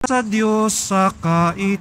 sa Diyos sa kaitaasan.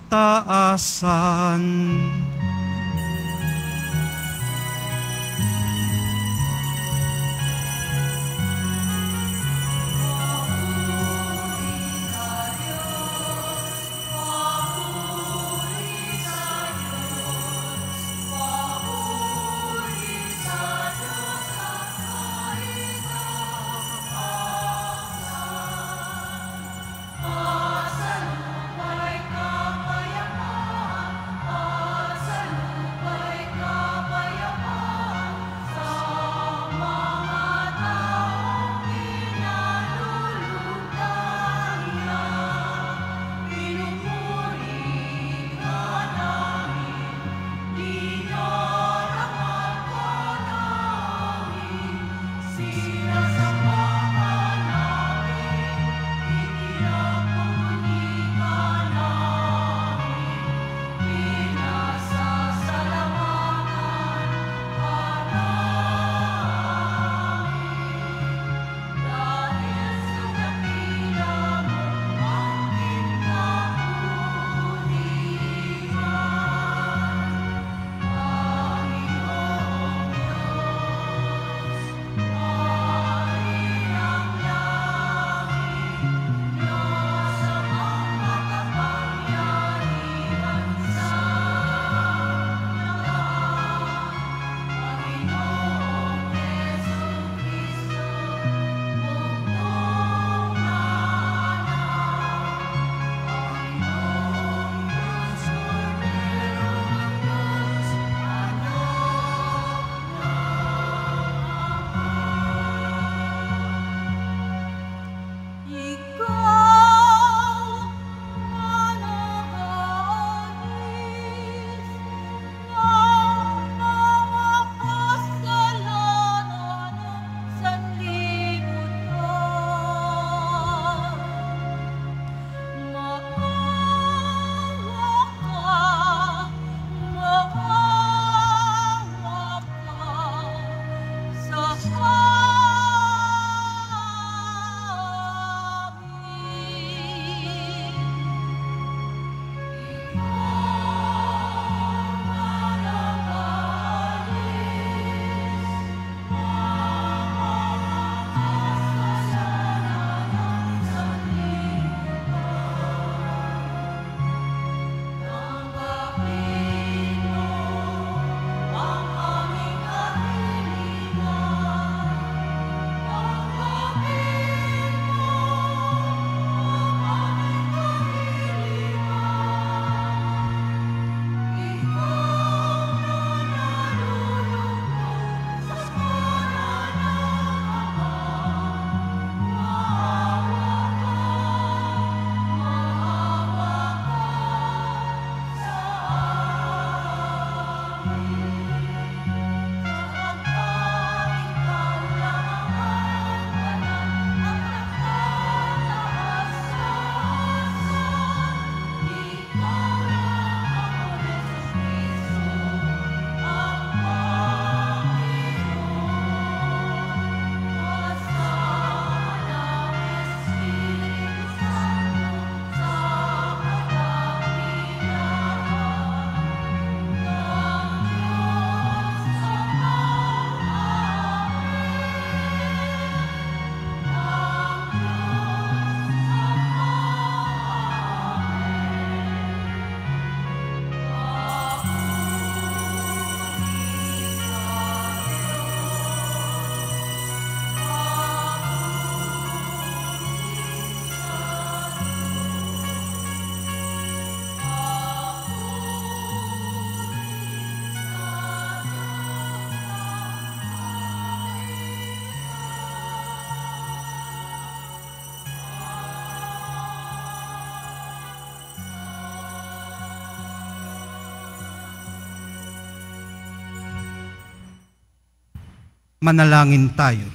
Manalangin tayo.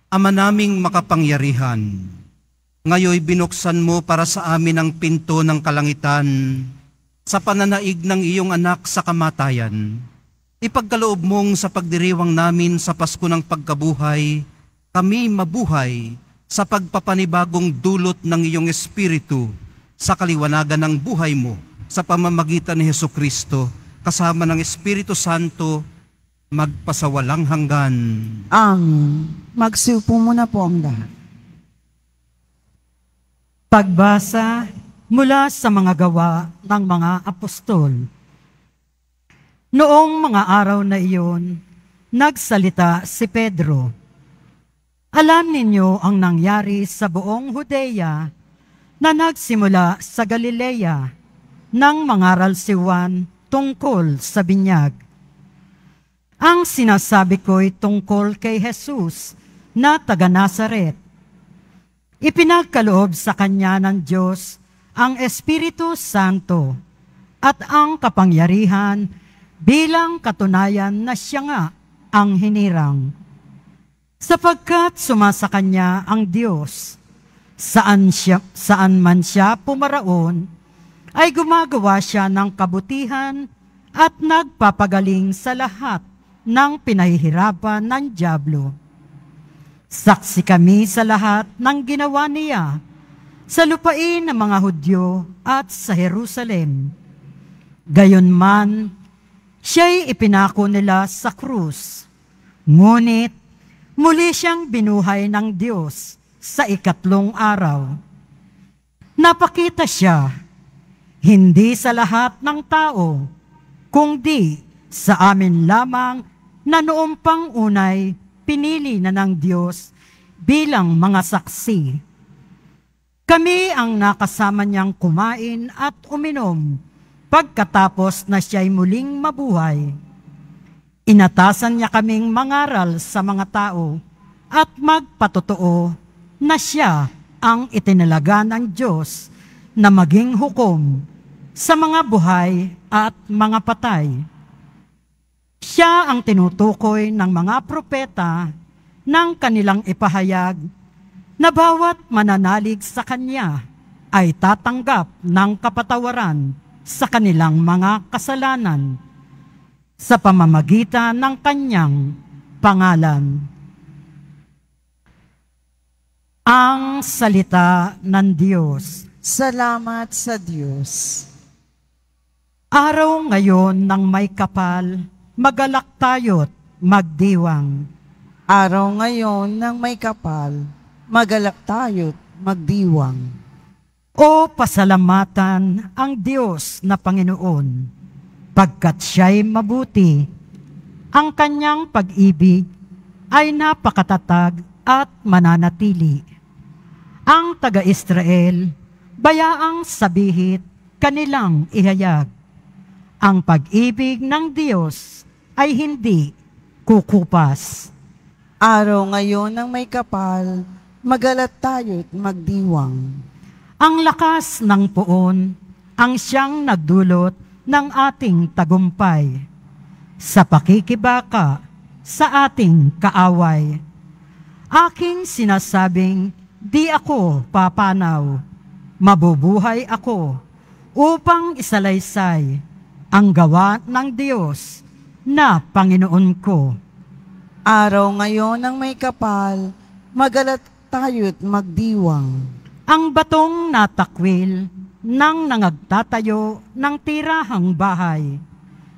Ama naming makapangyarihan, ngayoy binuksan mo para sa amin ang pinto ng kalangitan sa pananaig ng iyong anak sa kamatayan. Ipagkaloob mong sa pagdiriwang namin sa Pasko ng pagkabuhay, kami mabuhay sa pagpapanibagong dulot ng iyong Espiritu sa kaliwanagan ng buhay mo sa pamamagitan ni Hesukristo kasama ng Espiritu Santo magpasawalang hanggan. Amen. Magsiupo muna po ang lahat. Pagbasa mula sa mga gawa ng mga apostol. Noong mga araw na iyon, nagsalita si Pedro. Alam ninyo ang nangyari sa buong Judea na nagsimula sa Galilea nang mangaral si Juan tungkol sa binyag. Ang sinasabi ko'y tungkol kay Jesus na taga Nazaret. Ipinagkaloob sa kanya ng Diyos ang Espiritu Santo at ang kapangyarihan bilang katunayan na siya nga ang hinirang. Sapagkat sumasa kanya ang Diyos, saan man siya pumaraon, ay gumagawa siya ng kabutihan at nagpapagaling sa lahat ng pinahihirapan ng dyablo. Saksi kami sa lahat ng ginawa niya sa lupain ng mga Hudyo at sa Jerusalem. Gayunman, siya'y ipinako nila sa krus, ngunit muli siyang binuhay ng Diyos sa ikatlong araw. Napakita siya, hindi sa lahat ng tao, kundi sa amin lamang na noong pang-unay pinili na ng Diyos bilang mga saksi. Kami ang nakasama niyang kumain at uminom pagkatapos na siya'y muling mabuhay. Inatasan niya kaming mangaral sa mga tao at magpatotoo na siya ang itinalaga ng Diyos na maging hukom sa mga buhay at mga patay. Siya ang tinutukoy ng mga propeta ng kanilang ipahayag na bawat mananalig sa kanya ay tatanggap ng kapatawaran sa kanilang mga kasalanan sa pamamagitan ng kanyang pangalan. Ang salita ng Diyos. Salamat sa Diyos. Araw ngayon ng may kapal, magalak tayo't magdiwang. Araw ngayon ng may kapal, magalak tayo't magdiwang. O pasalamatan ang Diyos na Panginoon, pagkat siya'y mabuti. Ang kanyang pag-ibig ay napakatatag at mananatili. Ang taga-Israel, bayaang sabihit kanilang ihayag. Ang pag-ibig ng Diyos ay hindi kukupas. Araw ngayon ng may kapal, magalat tayo't magdiwang. Ang lakas ng puon ang siyang nagdulot ng ating tagumpay sa pakikibaka sa ating kaaway. Aking sinasabing, di ako papanaw, mabubuhay ako upang isalaysay ang gawa ng Diyos na Panginoon ko. Araw ngayon ng may kapal, magalat tayo't magdiwang. Ang batong natakwil ng nangagtatayo ng tirahang bahay.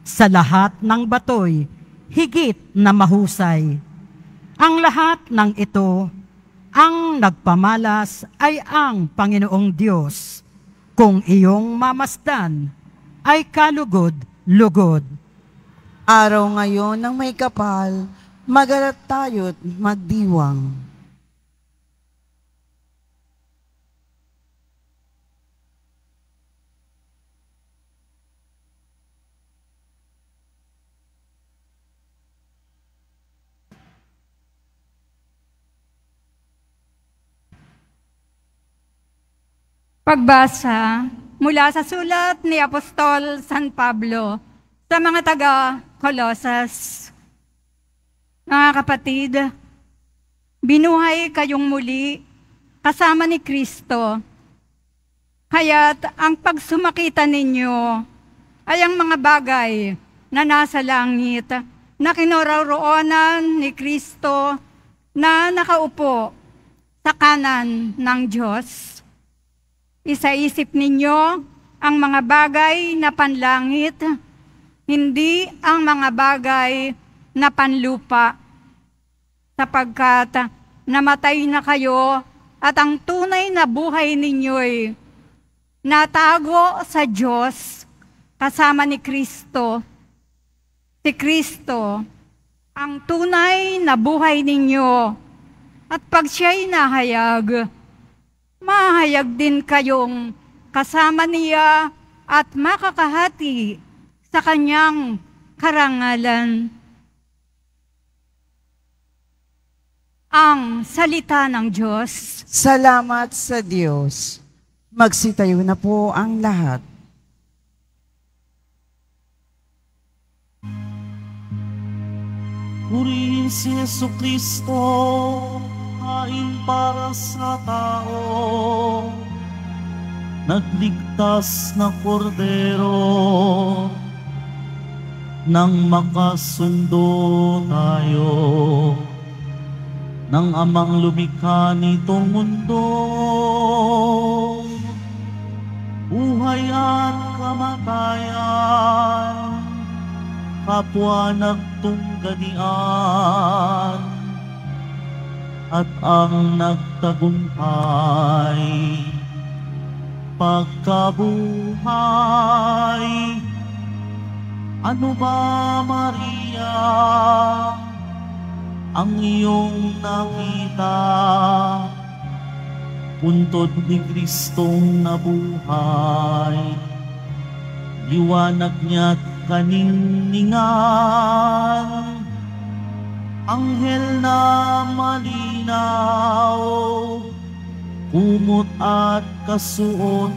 Sa lahat ng batoy, higit na mahusay. Ang lahat ng ito, ang nagpamalas ay ang Panginoong Diyos. Kung iyong mamasdan, ay kalugod-lugod. Araw ngayon ng may kapal, magalat tayo't magdiwang. Pagbasa mula sa sulat ni Apostol San Pablo sa mga taga-Colosas. Mga kapatid, binuhay kayong muli kasama ni Kristo. Kaya't ang pagsumakita ninyo ay ang mga bagay na nasa langit na kinaroroonan ni Kristo na nakaupo sa kanan ng Diyos. Isaisip ninyo ang mga bagay na panlangit, hindi ang mga bagay na panlupa, sapagkat namatay na kayo at ang tunay na buhay ninyo'y natago sa Diyos kasama ni Kristo. Si Kristo ang tunay na buhay ninyo, at pag siya'y nahayag, mahayag din kayong kasama niya at makakahati sa kanyang karangalan. Ang salita ng Diyos. Salamat sa Diyos. Magsitayo na po ang lahat. Purihin si Jesucristo, hain para sa tao, nagligtas na kordero, nang makasundo tayo, ng amang lumikha nitong mundo. Buhay at kamatayan, kapwa nagtunggalian, at ang nagtagumpay, pagkabuhay. Ano ba, Maria, ang iyong nakita? Puntod ni Kristong nabuhay, liwanag niya't kaninningan, anghel na malinaw, kumot at kasuotan,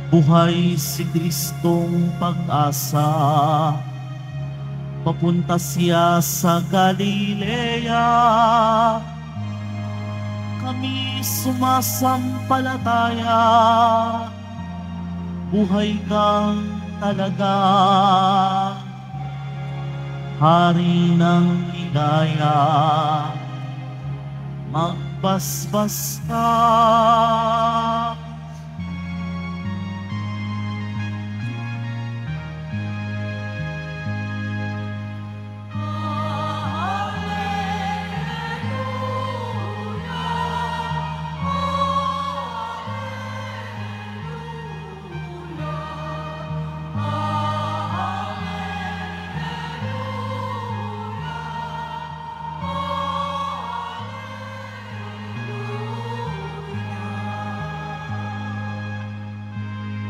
buhay si Kristong pag-asa, papunta siya sa Galilea. Kami sumasampalataya, buhay kang talaga, hari ng ligaya, magbasbas ka.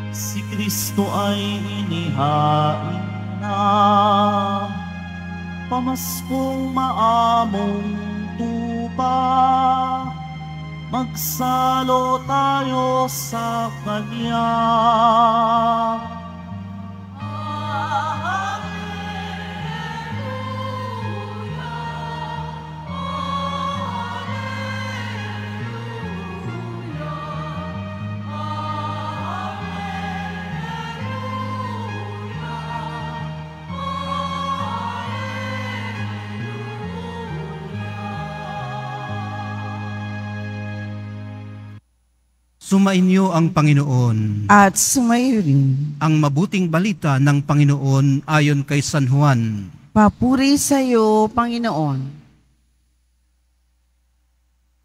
Si Kristo ay inihain na, pamaskong maamong tupa, magsalo tayo sa Kanya. Sumainyo ang Panginoon. At sumayo rin. Ang mabuting balita ng Panginoon ayon kay San Juan. Papuri sa iyo, Panginoon.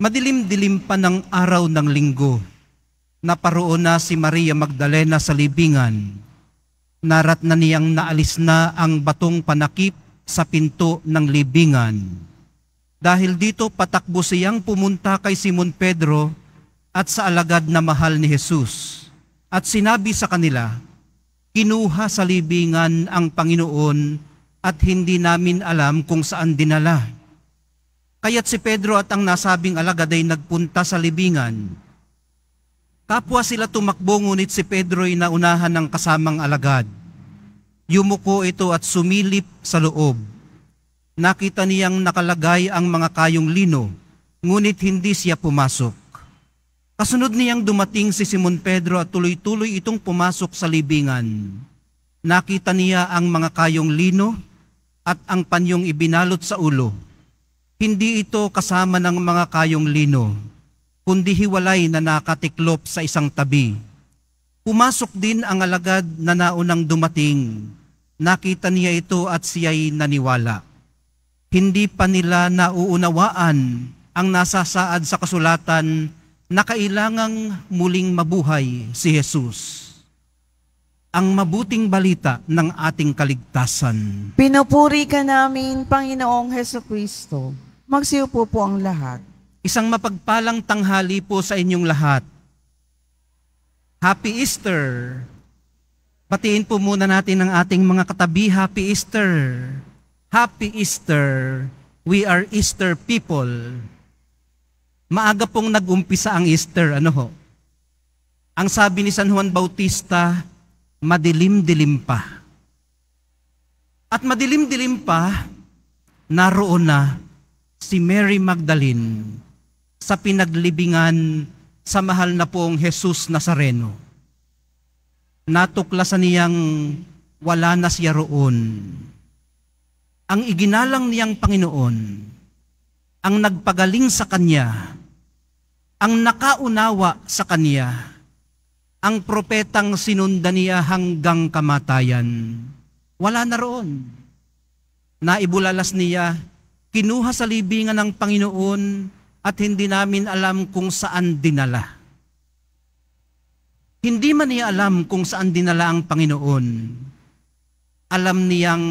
Madilim-dilim pa ng araw ng linggo, naparoon na si Maria Magdalena sa libingan. Narat na niyang naalis na ang batong panakip sa pinto ng libingan. Dahil dito patakbo siyang pumunta kay Simon Pedro at sa alagad na mahal ni Jesus, at sinabi sa kanila, kinuha sa libingan ang Panginoon at hindi namin alam kung saan dinala. Kaya't si Pedro at ang nasabing alagad ay nagpunta sa libingan. Kapwa sila tumakbo, ngunit si Pedro ay naunahan ng kasamang alagad. Yumuko ito at sumilip sa loob. Nakita niyang nakalagay ang mga kayong lino, ngunit hindi siya pumasok. Kasunod niyang dumating si Simon Pedro at tuloy-tuloy itong pumasok sa libingan. Nakita niya ang mga kayong lino at ang panyong ibinalot sa ulo. Hindi ito kasama ng mga kayong lino, kundi hiwalay na nakatiklop sa isang tabi. Pumasok din ang alagad na naunang dumating. Nakita niya ito at siya'y naniwala. Hindi pa nila nauunawaan ang nasasaad sa kasulatan na kailangang muling mabuhay si Jesus. Ang mabuting balita ng ating kaligtasan. Pinupuri ka namin, Panginoong Hesukristo. Magsiupo po ang lahat. Isang mapagpalang tanghali po sa inyong lahat. Happy Easter! Batiin po muna natin ang ating mga katabi. Happy Easter! Happy Easter! We are Easter people. Maaga pong nag-umpisa ang Easter, ano ho? Ang sabi ni San Juan Bautista, madilim-dilim pa. At madilim-dilim pa, naroon na si Mary Magdalene sa pinaglibingan sa mahal na pong Jesus Nazareno. Natuklasan niyang wala na siya roon. Ang iginalang niyang Panginoon, ang nagpagaling sa kanya, ang nakaunawa sa kanya, ang propetang sinundan niya hanggang kamatayan, wala na roon. Naibulalas niya, kinuha sa libingan ng Panginoon at hindi namin alam kung saan dinala. Hindi man niya alam kung saan dinala ang Panginoon. Alam niyang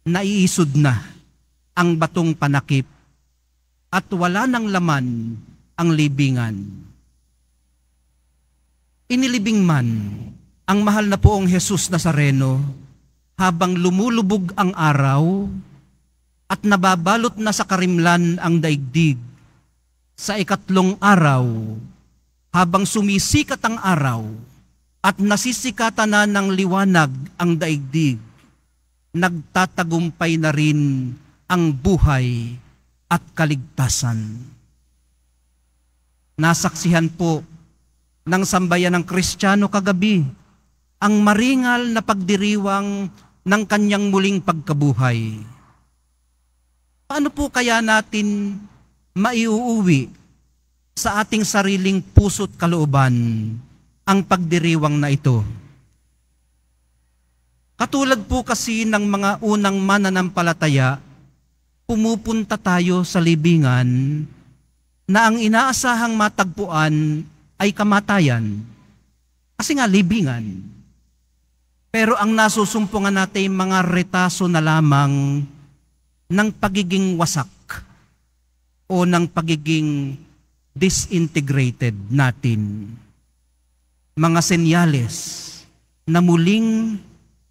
naiisod na ang batong panakip at wala nang laman ang libingan. Inilibing man ang mahal na poong Jesus Nazareno habang lumulubog ang araw at nababalot na sa karimlan ang daigdig. Sa ikatlong araw, habang sumisikat ang araw at nasisikatan na ng liwanag ang daigdig, nagtatagumpay na rin ang buhay at kaligtasan. Nasaksihan po ng sambayan ng Kristiyano kagabi ang maringal na pagdiriwang ng kanyang muling pagkabuhay. Paano po kaya natin maiuuwi sa ating sariling puso't kalooban ang pagdiriwang na ito? Katulad po kasi ng mga unang mananampalataya, pumupunta tayo sa libingan na ang inaasahang matagpuan ay kamatayan. Kasi nga libingan. Pero ang nasusumpungan natin mga retaso na lamang ng pagiging wasak o ng pagiging disintegrated natin. Mga senyales na muling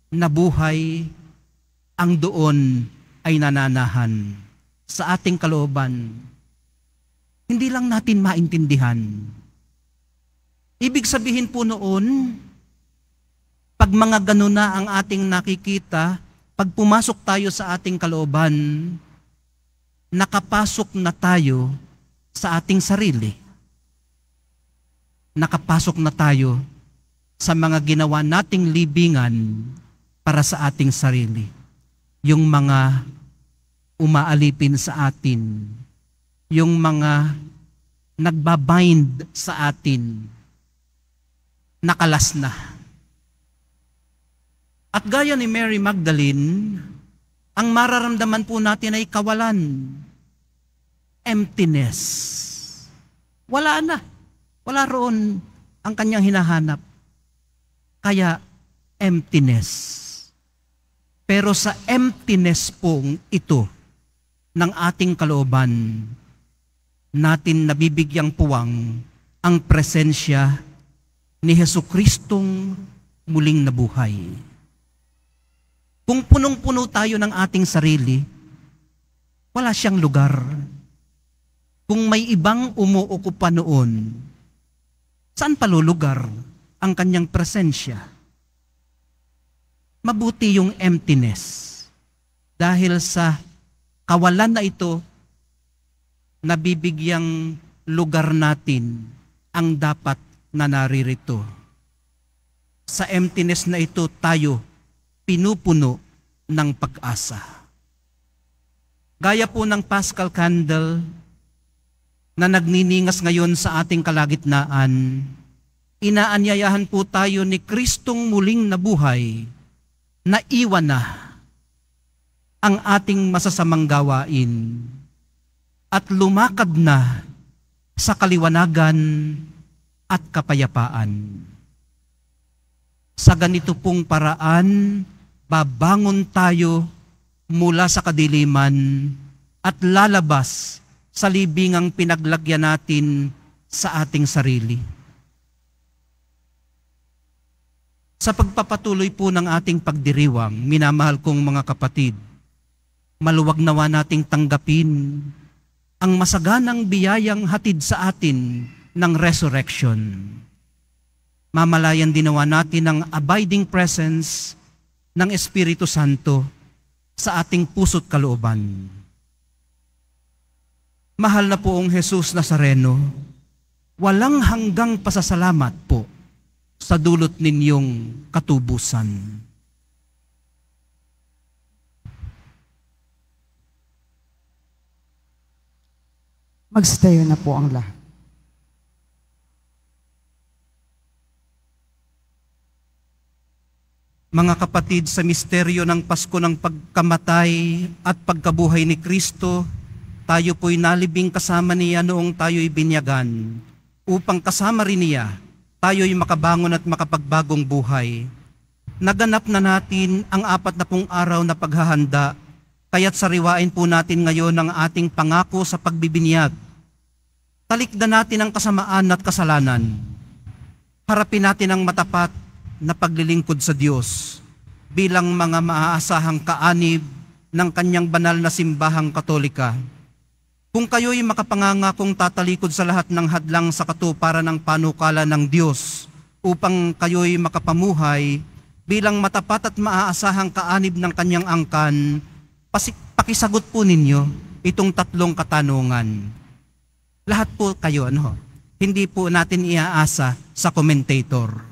nabuhay ang doon ay nananahan sa ating kalooban. Hindi lang natin maintindihan. Ibig sabihin po noon, pag mga ganun na ang ating nakikita, pag pumasok tayo sa ating kalooban, nakapasok na tayo sa ating sarili. Nakapasok na tayo sa mga ginawa nating libingan para sa ating sarili. Yung mga umaalipin sa atin, yung mga nagbabind sa atin, nakalas na. At gaya ni Mary Magdalene, ang mararamdaman po natin ay kawalan, emptiness. Wala na. Wala roon ang kanyang hinahanap. Kaya emptiness. Pero sa emptiness pong ito ng ating kalooban, natin nabibigyang puwang ang presensya ni Jesucristong muling nabuhay. Kung punong-puno tayo ng ating sarili, wala siyang lugar. Kung may ibang umuukupa noon, saan palulugar ang kanyang presensya? Mabuti yung emptiness. Dahil sa kawalan na ito, nabibigyang lugar natin ang dapat na naririto. Sa emptiness na ito tayo pinupuno ng pag-asa. Gaya po ng Paschal Candle na nagniningas ngayon sa ating kalagitnaan, inaanyayahan po tayo ni Kristong muling nabuhay na iwan na ang ating masasamang gawain at lumakad na sa kaliwanagan at kapayapaan. Sa ganito pong paraan, babangon tayo mula sa kadiliman at lalabas sa libingang pinaglagyan natin sa ating sarili. Sa pagpapatuloy po ng ating pagdiriwang, minamahal kong mga kapatid, maluwag nawa nating tanggapin ang masaganang biyayang hatid sa atin ng resurrection. Mamalayan din nawa natin ang abiding presence ng Espiritu Santo sa ating puso't kalooban. Mahal na poong Jesus Nazareno, walang hanggang pasasalamat po sa dulot ninyong katubusan. Magstayo na po ang lahat. Mga kapatid, sa misteryo ng Pasko ng pagkamatay at pagkabuhay ni Kristo, tayo po'y nalibing kasama niya noong tayo'y binyagan, upang kasama rin niya, tayo'y makabangon at makapagbagong buhay. Naganap na natin ang 40 araw na paghahanda, kaya't sariwain po natin ngayon ang ating pangako sa pagbibinyag. Talikdan natin ang kasamaan at kasalanan. Harapin natin ang matapat na paglilingkod sa Diyos bilang mga maaasahang kaanib ng kanyang banal na simbahang Katolika. Kung kayo'y makapangangakong tatalikod sa lahat ng hadlang sa katuparan ng panukala ng Diyos upang kayo'y makapamuhay bilang matapat at maaasahang kaanib ng kanyang angkan, pakisagot po ninyo itong 3 katanungan. Lahat po kayo, hindi po natin iaasa sa commentator.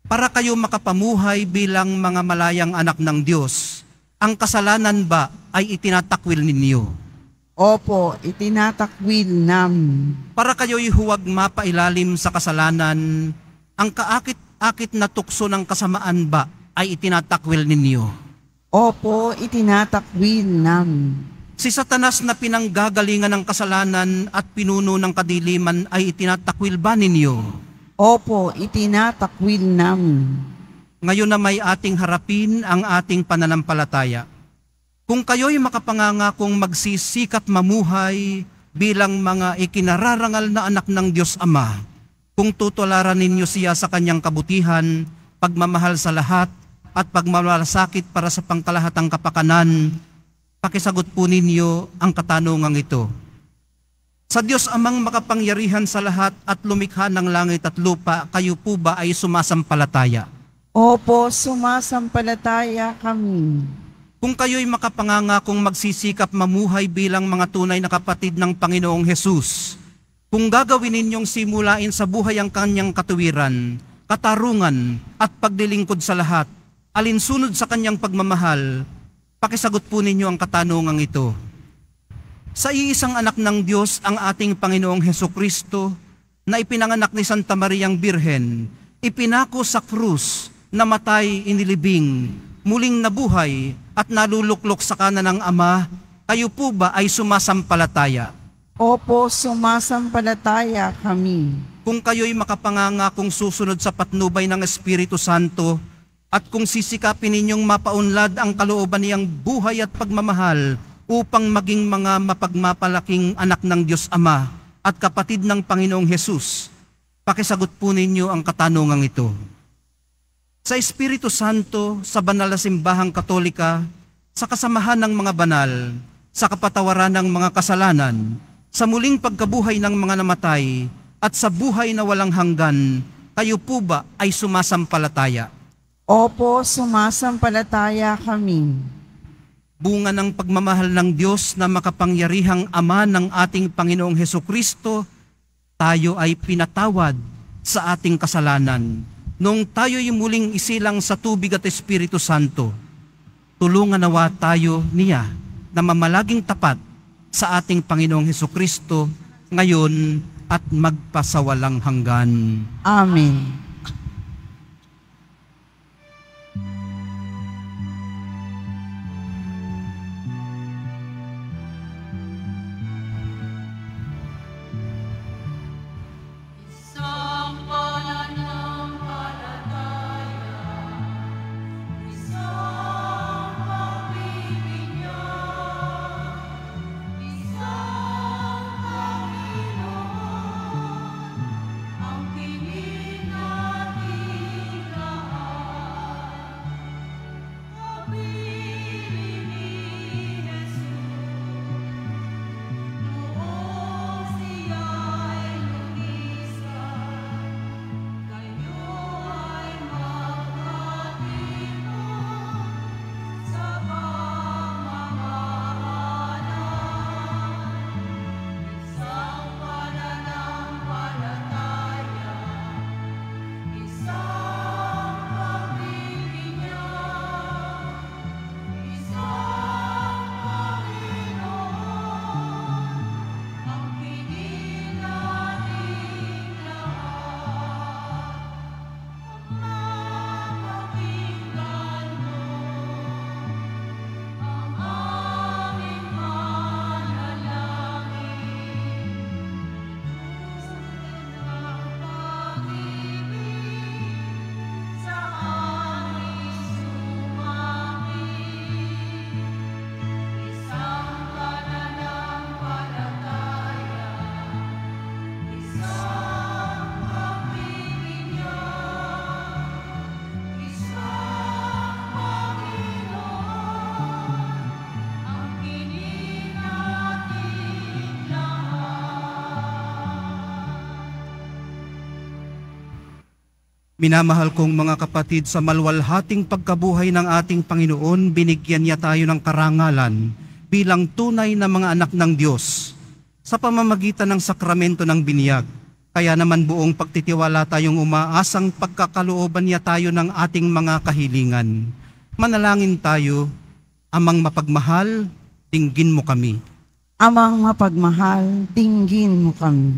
Para kayo makapamuhay bilang mga malayang anak ng Diyos, ang kasalanan ba ay itinatakwil ninyo? Opo, itinatakwil namin. Para kayo'y huwag mapailalim sa kasalanan, ang kaakit-akit na tukso ng kasamaan ba ay itinatakwil ninyo? Opo, itinatakwil namin. Si Satanas na pinanggagalingan ng kasalanan at pinuno ng kadiliman ay itinatakwil ba ninyo? Opo, itinatakwil namin. Ngayon na may ating harapin ang ating pananampalataya. Kung kayo'y makapangangakong magsisikap mamuhay bilang mga ikinararangal na anak ng Diyos Ama, kung tutularan ninyo siya sa kanyang kabutihan, pagmamahal sa lahat, at pagmamalasakit para sa pangkalahatang kapakanan, pakisagot po ninyo ang katanungang ito. Sa Diyos Amang makapangyarihan sa lahat at lumikha ng langit at lupa, kayo po ba ay sumasampalataya? Opo, sumasampalataya kami. Kung kayo'y makapangangakong magsisikap mamuhay bilang mga tunay na kapatid ng Panginoong Hesus, kung gagawin ninyong simulain sa buhay ang kanyang katuwiran, katarungan at paglilingkod sa lahat, alinsunod sa kanyang pagmamahal, pakisagot po ninyo ang katanungang ito. Sa iisang anak ng Diyos ang ating Panginoong Hesukristo na ipinanganak ni Santa Mariang Birhen, ipinako sa krus, namatay, inilibing, muling nabuhay at naluluklok sa kanan ng Ama, kayo po ba ay sumasampalataya? Opo, sumasampalataya kami. Kung kayo'y makapangangakong susunod sa patnubay ng Espiritu Santo at kung sisikapin ninyong mapaunlad ang kalooban niyang buhay at pagmamahal upang maging mga mapagmapalaking anak ng Diyos Ama at kapatid ng Panginoong Hesus, pakisagot po ninyo ang katanungang ito. Sa Espiritu Santo, sa banal na simbahang Katolika, sa kasamahan ng mga banal, sa kapatawaran ng mga kasalanan, sa muling pagkabuhay ng mga namatay, at sa buhay na walang hanggan, kayo po ba ay sumasampalataya? Opo, sumasampalataya kami. Bunga ng pagmamahal ng Diyos na makapangyarihang Ama ng ating Panginoong Hesukristo, tayo ay pinatawad sa ating kasalanan. Nung tayo'y muling isilang sa tubig at Espiritu Santo, tulungan nawa tayo niya na mamalaging tapat sa ating Panginoong Hesukristo, ngayon at magpasawalang hanggan. Amen. Minamahal kong mga kapatid, sa malwalhating pagkabuhay ng ating Panginoon, binigyan niya tayo ng karangalan bilang tunay na mga anak ng Diyos sa pamamagitan ng sakramento ng binyag. Kaya naman buong pagtitiwala tayong umaasang pagkakalooban niya tayo ng ating mga kahilingan. Manalangin tayo. Amang mapagmahal, dinggin mo kami. Amang mapagmahal, dinggin mo kami.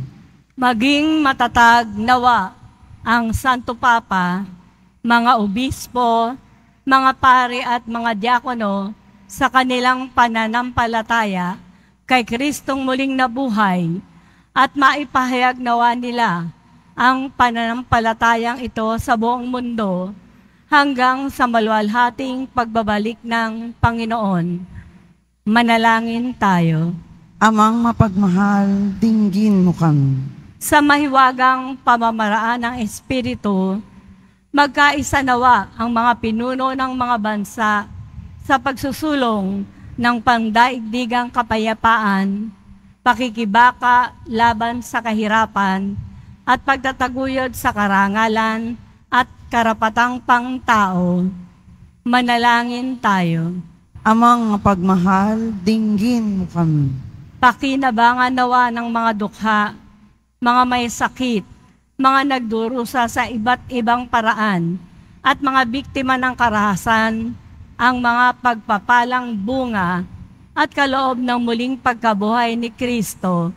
Maging matatag nawa ang Santo Papa, mga obispo, mga pari at mga diakono sa kanilang pananampalataya kay Kristong muling nabuhay at maipahayag nawa nila ang pananampalatayang ito sa buong mundo hanggang sa maluwalhating pagbabalik ng Panginoon. Manalangin tayo. Amang mapagmahal, dinggin mo kami. Sa mahiwagang pamamaraan ng Espiritu, magkaisa nawa ang mga pinuno ng mga bansa sa pagsusulong ng pandaigdigang kapayapaan, pakikibaka laban sa kahirapan, at pagtataguyod sa karangalan at karapatang pangtao. Manalangin tayo. Amang mapagmahal, dinggin mo kami. Pakinabangan nawa ng mga dukha, mga may sakit, mga nagdurusa sa iba't ibang paraan, at mga biktima ng karahasan, ang mga pagpapalang bunga at kaloob ng muling pagkabuhay ni Kristo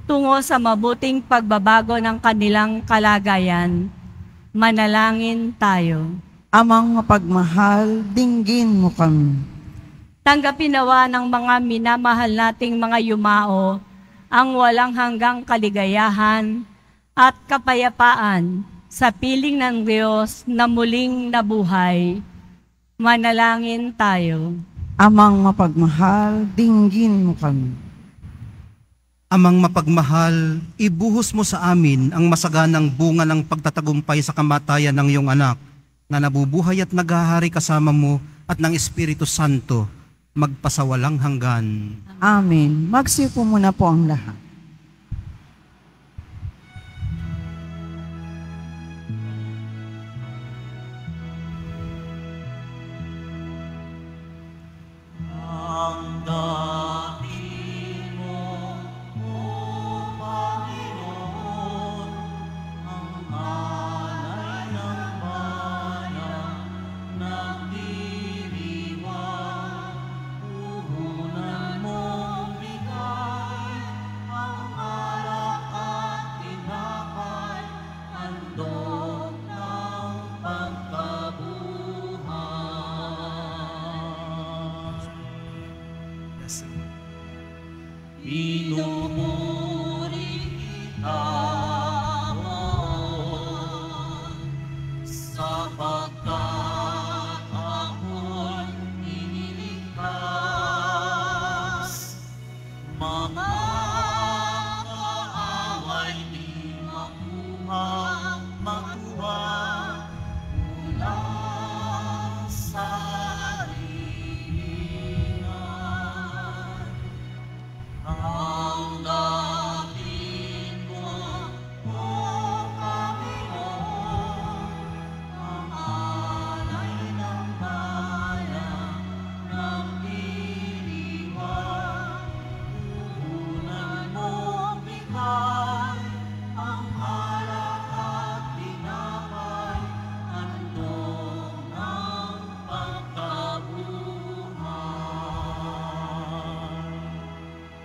tungo sa mabuting pagbabago ng kanilang kalagayan. Manalangin tayo. Amang mapagmahal, dinggin mo kami. Tanggapin nawa ng mga minamahal nating mga yumao ang walang hanggang kaligayahan at kapayapaan sa piling ng Diyos na muling nabuhay. Manalangin tayo. Amang mapagmahal, dinggin mo kami. Amang mapagmahal, ibuhos mo sa amin ang masaganang bunga ng pagtatagumpay sa kamatayan ng iyong anak, na nabubuhay at naghahari kasama mo at ng Espiritu Santo, magpasawalang hanggan. Amen. Magsiupo muna po ang lahat. Ang dating mo, O Panginoon, ang alay ng bayan, nagdiriwang, puhunan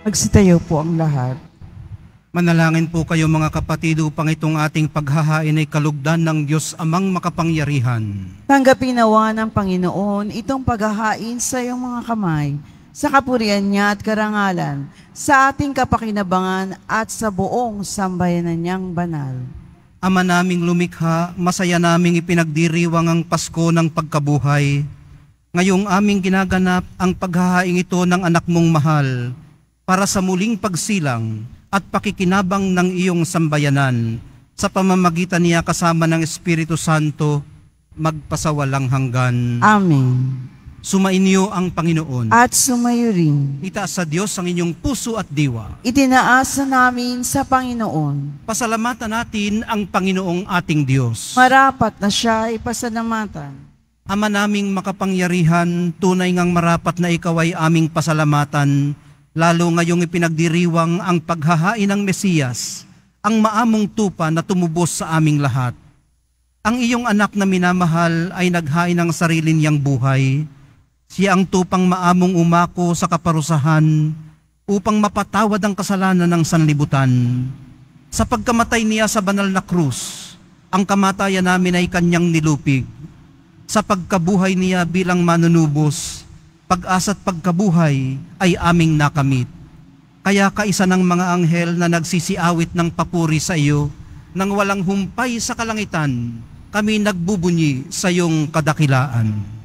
Magsitayo po ang lahat. Manalangin po kayo mga kapatid upang itong ating paghahain ay kalugdan ng Diyos Amang makapangyarihan. Tanggapin nawa ng Panginoon itong paghahain sa iyong mga kamay, sa kapurihan niya at karangalan, sa ating kapakinabangan at sa buong sambayanan niyang banal. Ama naming lumikha, masaya naming ipinagdiriwang ang Pasko ng pagkabuhay. Ngayong aming ginaganap ang paghahaing ito ng anak mong mahal para sa muling pagsilang at pakikinabang ng iyong sambayanan sa pamamagitan niya kasama ng Espiritu Santo magpasawalang hanggan. Amen. Sumainyo ang Panginoon. At sumayo rin. Itaas sa Diyos ang inyong puso at diwa. Itinaasa namin sa Panginoon. Pasalamatan natin ang Panginoong ating Diyos. Marapat na siya ay pasalamatan. Ama naming makapangyarihan, tunay ngang marapat na ikaw ay aming pasalamatan, lalo ngayong ipinagdiriwang ang paghahain ng Mesiyas, ang maamong tupa na tumubos sa aming lahat. Ang iyong anak na minamahal ay naghain ng sarili niyang buhay. Siya ang tupang maamong umako sa kaparusahan upang mapatawad ang kasalanan ng sanlibutan. Sa pagkamatay niya sa banal na krus, ang kamatayan namin ay kanyang nilupig. Sa pagkabuhay niya bilang manunubos, pag-asa at pagkabuhay ay aming nakamit. Kaya kaisa ng mga anghel na nagsisiawit ng papuri sa iyo, nang walang humpay sa kalangitan, kami nagbubunyi sa iyong kadakilaan.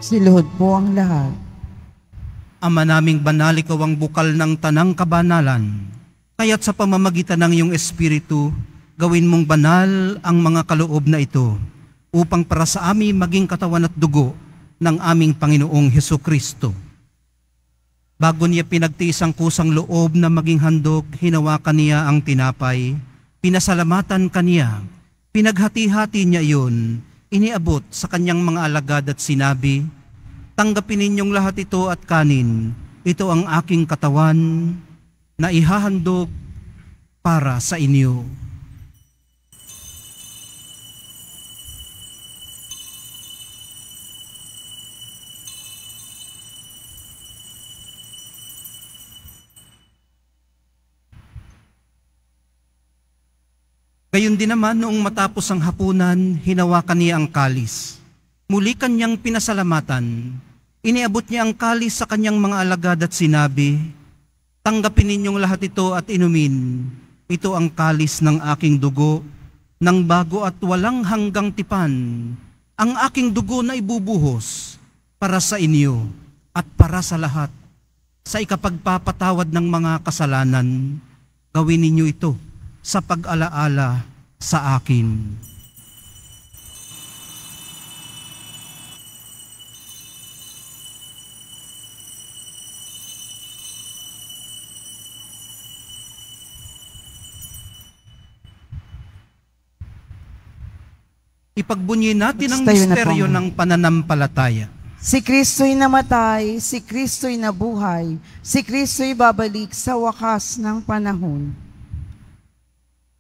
Siluhod po ang lahat. Ama naming banal, ikaw ang bukal ng tanang kabanalan. Kaya't sa pamamagitan ng iyong Espiritu, gawin mong banal ang mga kaloob na ito, upang para sa amin maging katawan at dugo ng aming Panginoong Hesukristo. Bago niya pinagtiis ang kusang loob na maging handog, hinawakan niya ang tinapay, pinasalamatan kaniya, pinaghati-hati niya iyon, iniabot sa kanyang mga alagad at sinabi, "Tanggapin ninyong lahat ito at kanin, ito ang aking katawan na ihahandog para sa inyo." Gayon din naman noong matapos ang hapunan, hinawakan niya ang kalis. Muli kanyang pinasalamatan. Iniabot niya ang kalis sa kanyang mga alagad at sinabi, "Tanggapin ninyong lahat ito at inumin. Ito ang kalis ng aking dugo, ng bago at walang hanggang tipan. Ang aking dugo na ibubuhos para sa inyo at para sa lahat. Sa ikapagpapatawad ng mga kasalanan, gawin ninyo ito sa pag-alaala sa akin." Ipagbunyi natin ang Tayo na po. misteryo ng pananampalataya. Si Kristo'y namatay, si Kristo'y nabuhay, si Kristo'y babalik sa wakas ng panahon.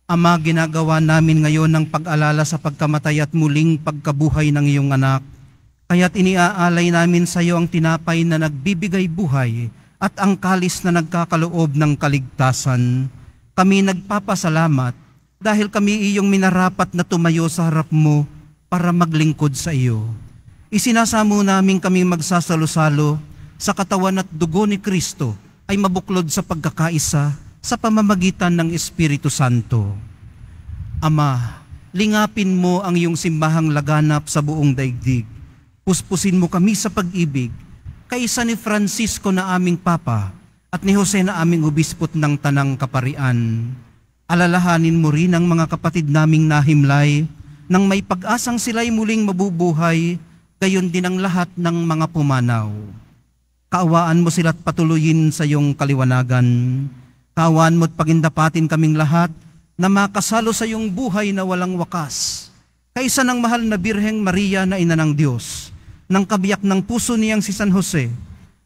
Ama, ginagawa namin ngayon ng pag-alala sa pagkamatay at muling pagkabuhay ng iyong anak. Kaya't iniaalay namin sa iyo ang tinapay na nagbibigay buhay at ang kalis na nagkakaloob ng kaligtasan. Kami nagpapasalamat dahil kami iyong minarapat na tumayo sa harap mo para maglingkod sa iyo. Isinasamo namin kami magsasalo-salo sa katawan at dugo ni Kristo ay mabuklod sa pagkakaisa sa pamamagitan ng Espiritu Santo. Ama, lingapin mo ang iyong simbahang laganap sa buong daigdig. Puspusin mo kami sa pag-ibig, kaisa ni Francisco na aming Papa at ni Jose na aming Obispot ng Tanang Kaparian. Alalahanin mo rin ang mga kapatid naming nahimlay nang may pag-asang sila'y muling mabubuhay, gayon din ang lahat ng mga pumanaw. Kaawaan mo sila't patuloyin sa iyong kaliwanagan. Kaawaan mo't pagindapatin kaming lahat na makasalo sa iyong buhay na walang wakas. Kaisa ng mahal na Birheng Maria na ina ng Diyos, ng kabiyak ng puso niyang si San Jose,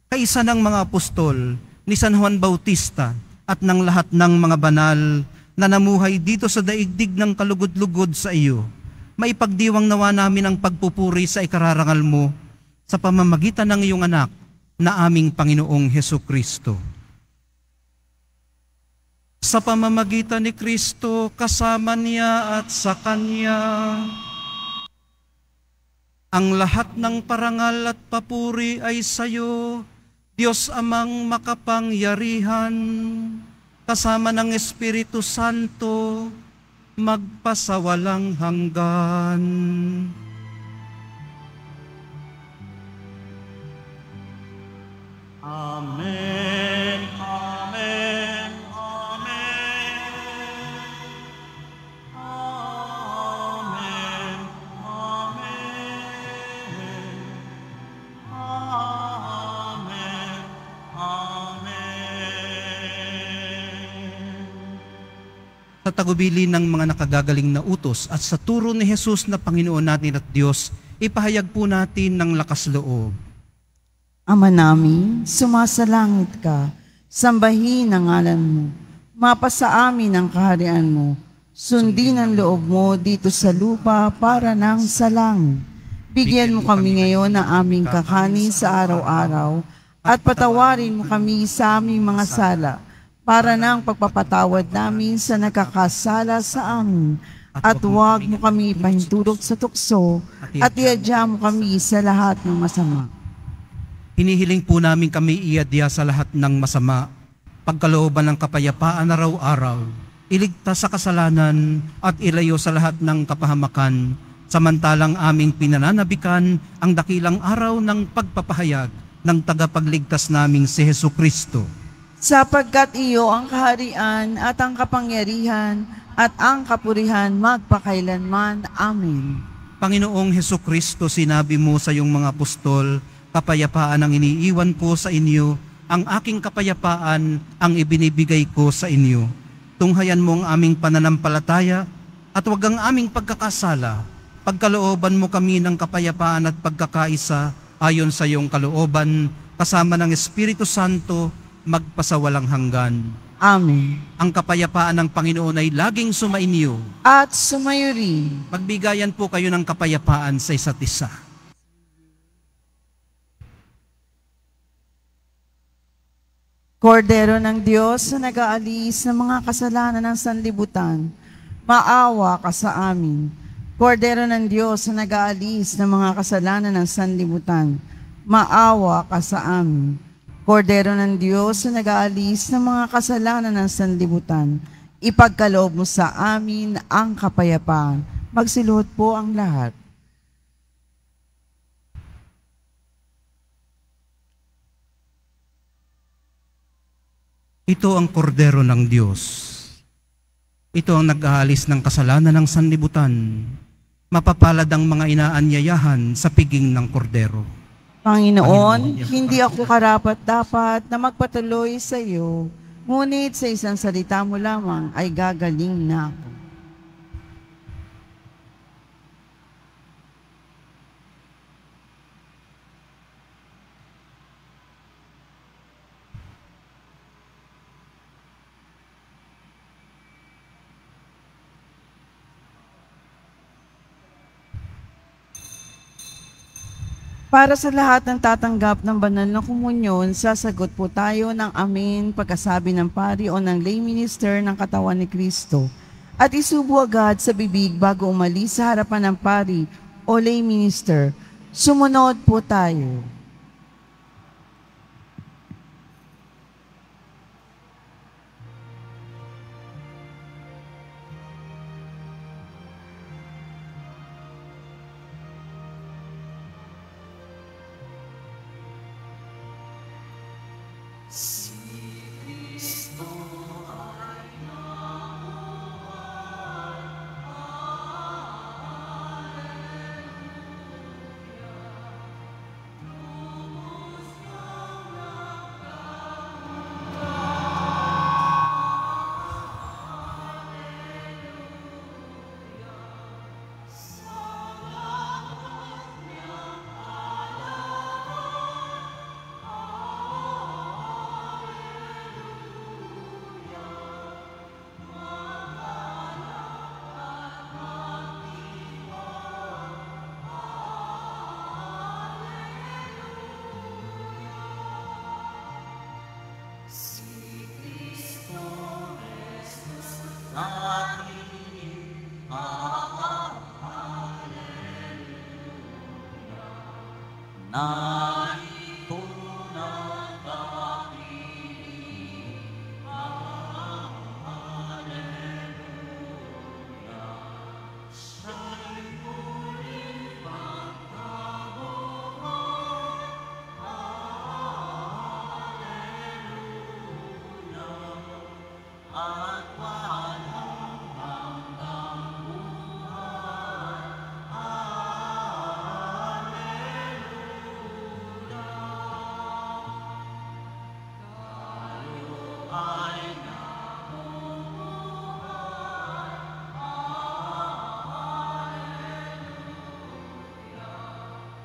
kaisa ng mga apostol, ni San Juan Bautista, at ng lahat ng mga banal na namuhay dito sa daigdig ng kalugod-lugod sa iyo. Maipagdiwang nawa namin ang pagpupuri sa ikararangal mo sa pamamagitan ng iyong anak na aming Panginoong Hesukristo. Sa pamamagitan ni Kristo, kasama niya at sa Kanya, ang lahat ng parangal at papuri ay sa iyo, Diyos Amang makapangyarihan, kasama ng Espiritu Santo, magpasawalang hanggan. Amen, amen, amen. Amen, amen. Amen, amen. Sa tagubili ng mga nakagagaling na utos at sa turo ni Jesus na Panginoon natin at Diyos, ipahayag po natin ng lakas loob. Ama namin, sumasalangit ka, sambahin ang ngalan mo, mapasa amin ang kaharian mo, sundin ang loob mo dito sa lupa para nang sa langit. Bigyan mo kami ngayon ng aming kakanin sa araw-araw at patawarin mo kami sa aming mga sala para nang pagpapatawad namin sa nakakasala sa amin. At huwag mo kami ipahintulot sa tukso at iadya mo kami sa lahat ng masama. Hinihiling po namin kami iadya sa lahat ng masama, pagkalooban ng kapayapaan araw-araw, iligtas sa kasalanan at ilayo sa lahat ng kapahamakan, samantalang aming pinananabikan ang dakilang araw ng pagpapahayag ng tagapagligtas naming si Hesukristo. Sapagkat iyo ang kaharian at ang kapangyarihan at ang kapurihan magpakailanman. Amen. Panginoong Hesukristo, sinabi mo sa iyong mga apostol, kapayapaan ang iniiwan ko sa inyo, ang aking kapayapaan ang ibinibigay ko sa inyo. Tunghayan mo ang aming pananampalataya at huwag ang aming pagkakasala. Pagkalooban mo kami ng kapayapaan at pagkakaisa ayon sa iyong kalooban, kasama ng Espiritu Santo, magpasawalang hanggan. Amen. Ang kapayapaan ng Panginoon ay laging sumainyo. At sumayo rin. Magbigayan po kayo ng kapayapaan sa isa't isa. Kordero ng Diyos na nag-aalis ng mga kasalanan ng sanlibutan, maawa ka sa amin. Kordero ng Diyos na nag-aalis ng mga kasalanan ng sanlibutan, maawa ka sa amin. Kordero ng Diyos na nag-aalis ng mga kasalanan ng sanlibutan, ipagkaloob mo sa amin ang kapayapaan. Magsiluhod po ang lahat. Ito ang kordero ng Diyos. Ito ang nag-aalis ng kasalanan ng sanlibutan. Mapapalad ang mga inaanyayahan sa piging ng kordero. Panginoon, hindi ako karapat-dapat na magpatuloy sa iyo, ngunit sa isang salita mo lamang ay gagaling na ako. Para sa lahat ng tatanggap ng banal na komunyon, sasagot po tayo ng amen pagkasabi ng pari o ng lay minister ng katawan ni Kristo. at isubo agad sa bibig bago umalis sa harapan ng pari o lay minister. Sumunod po tayo.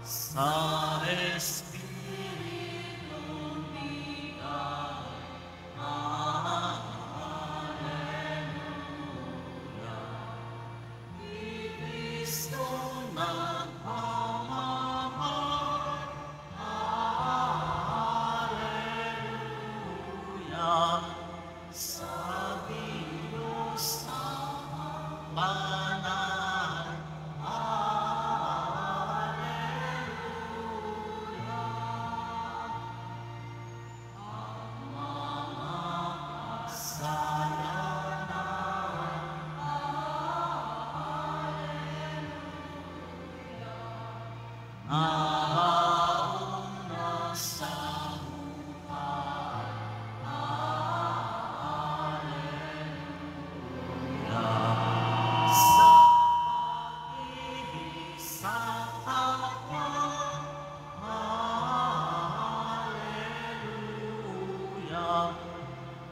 Sa Espiritu bigay, Alleluia. Ni Cristo nagmamahal, Alleluia. Sa Diyos ang banal,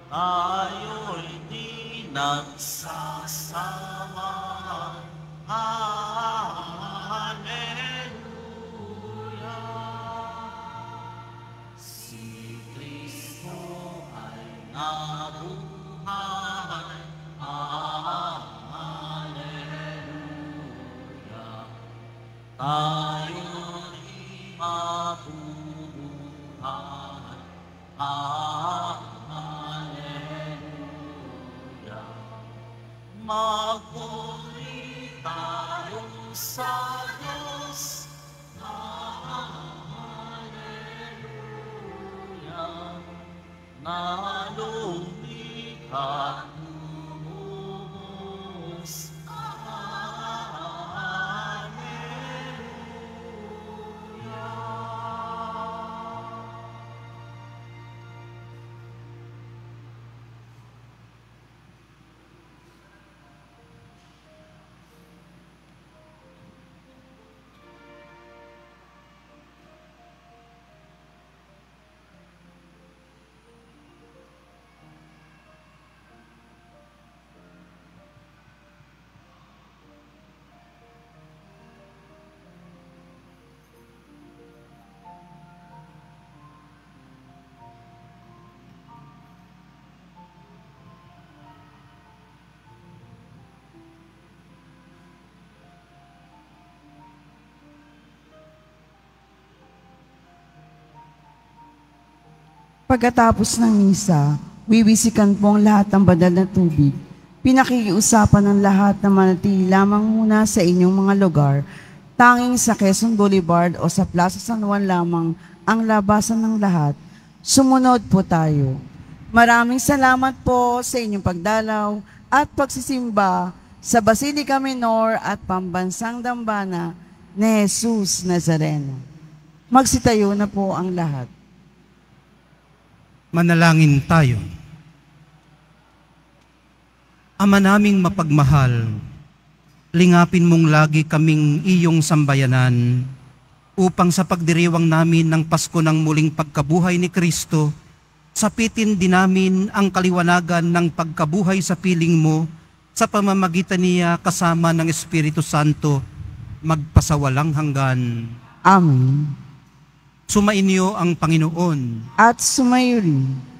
tayo'y di nagsasama. Alleluia. Si Kristo ay nabuhay. Alleluia. Tayo'y mabubuhay. Magpuri tayo sa Diyos. Alleluia. Na lumikha lubos. Alleluia. Pagkatapos ng misa, wiwisikan po ang lahat ng banal na tubig Pinakikiusapan ng lahat na manatili lamang muna sa inyong mga lugar. Tanging sa Quezon Boulevard o sa Plaza San Juan lamang ang labasan ng lahat. Sumunod po tayo. Maraming salamat po sa inyong pagdalaw at pagsisimba sa Basilica Minor at Pambansang Dambana ni Jesus Nazareno. Magsitayo na po ang lahat. Manalangin tayo. Ama naming mapagmahal, lingapin mong lagi kaming iyong sambayanan upang sa pagdiriwang namin ng Pasko ng muling pagkabuhay ni Kristo, sapitin din namin ang kaliwanagan ng pagkabuhay sa piling mo sa pamamagitan niya kasama ng Espiritu Santo, magpasawalang hanggan. Amen. Sumainyo ang Panginoon. At sumayo rin.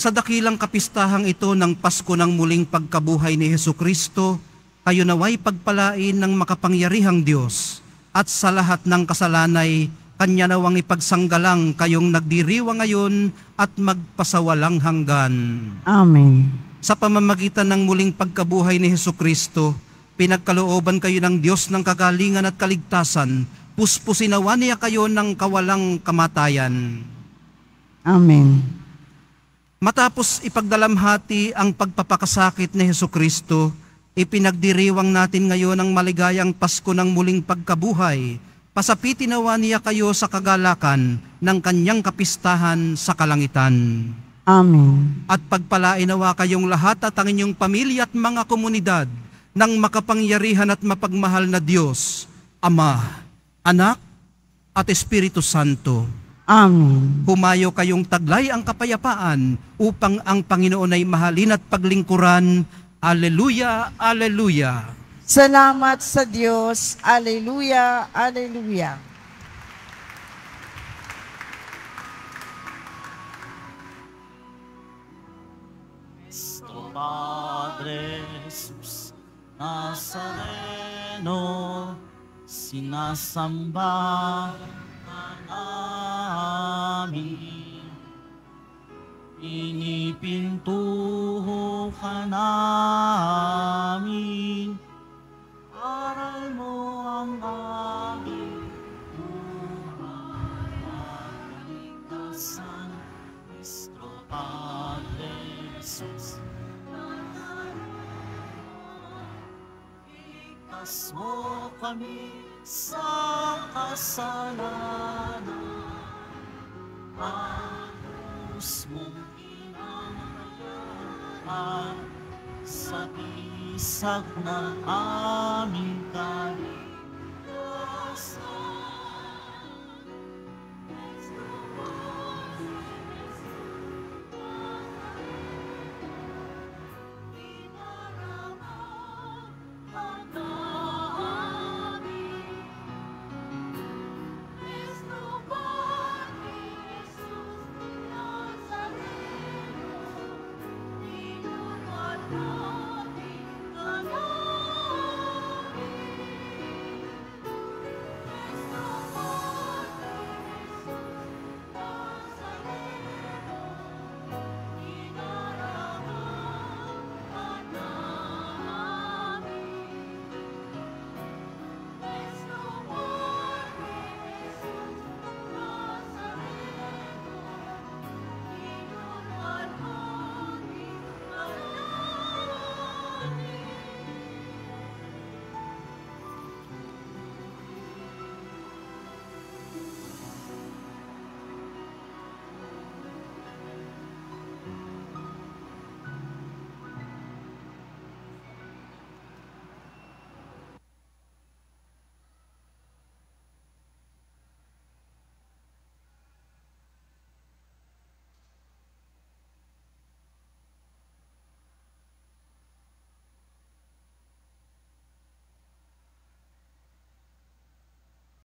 Sa dakilang kapistahang ito ng Pasko ng muling pagkabuhay ni Hesukristo, kayo naway pagpalain ng makapangyarihang Diyos at sa lahat ng kasalanay, Kanya nawang ipagsanggalang kayong nagdiriwang ngayon at magpasawalang hanggan. Amen. Sa pamamagitan ng muling pagkabuhay ni Hesukristo, pinagkalooban kayo ng Diyos ng kagalingan at kaligtasan, puspusinawa niya kayo ng kawalang kamatayan. Amen. Matapos ipagdalamhati ang pagpapakasakit ni Hesukristo, ipinagdiriwang natin ngayon ang maligayang Pasko ng muling pagkabuhay. Pasapitin nawa niya kayo sa kagalakan ng kanyang kapistahan sa kalangitan. Amen. At pagpalain nawa kayong lahat at ang inyong pamilya at mga komunidad ng makapangyarihan at mapagmahal na Diyos, Ama, Anak, at Espiritu Santo. Amen. Humayo kayong taglay ang kapayapaan upang ang Panginoon ay mahalin at paglingkuran. Alleluia, Alleluia. Salamat sa Diyos. Alleluia, Alleluia. Nuestro Padre Jesus Nazareno, sinasamba namin, pinipintuho ka namin, aral mo ang aming buhay at kaligtasan. Nuestro Padre Jesus, ikas mo kami sa kasalanan, Anus mong pinangalan sa bisag ng aming kaligtasan.